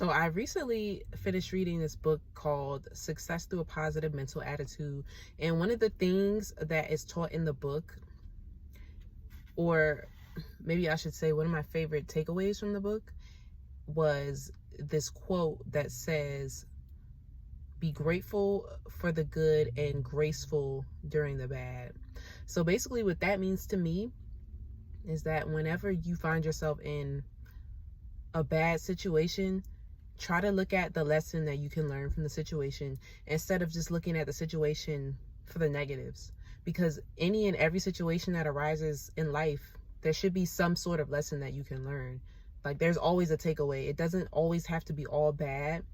So I recently finished reading this book called Success Through a Positive Mental Attitude. And one of the things that is taught in the book, or maybe I should say one of my favorite takeaways from the book, was this quote that says, "Be grateful for the good and graceful during the bad." So basically what that means to me is that whenever you find yourself in a bad situation, try to look at the lesson that you can learn from the situation instead of just looking at the situation for the negatives. Because any and every situation that arises in life, there should be some sort of lesson that you can learn. Like, there's always a takeaway. It doesn't always have to be all bad.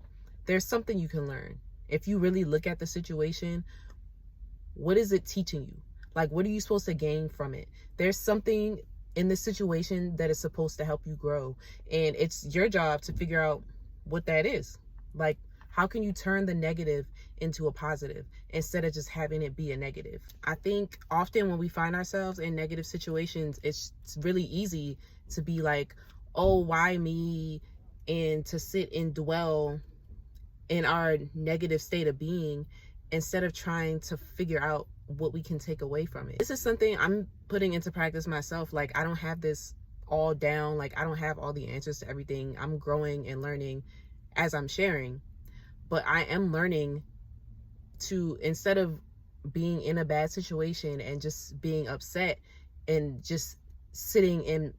There's something you can learn. If you really look at the situation, what is it teaching you? Like, what are you supposed to gain from it? There's something in this situation that is supposed to help you grow. And it's your job to figure out what that is. Like, how can you turn the negative into a positive instead of just having it be a negative? I think often when we find ourselves in negative situations, it's really easy to be like, oh, why me? And to sit and dwell in our negative state of being instead of trying to figure out what we can take away from it. This is something I'm putting into practice myself. Like, I don't have this all down. Like, I don't have all the answers to everything. I'm growing and learning as I'm sharing, but I am learning to, instead of being in a bad situation and just being upset and just sitting and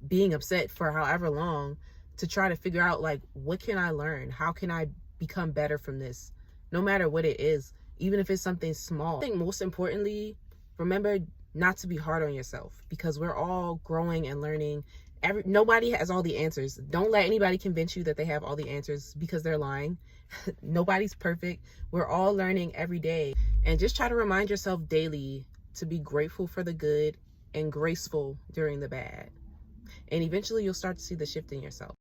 being upset for however long, to try to figure out, like, what can I learn? How can I become better from this? No matter what it is, even if it's something small. I think most importantly, remember not to be hard on yourself, because we're all growing and learning. Nobody has all the answers. Don't let anybody convince you that they have all the answers, because they're lying. Nobody's perfect. We're all learning every day. And just try to remind yourself daily to be grateful for the good and graceful during the bad. And eventually you'll start to see the shift in yourself.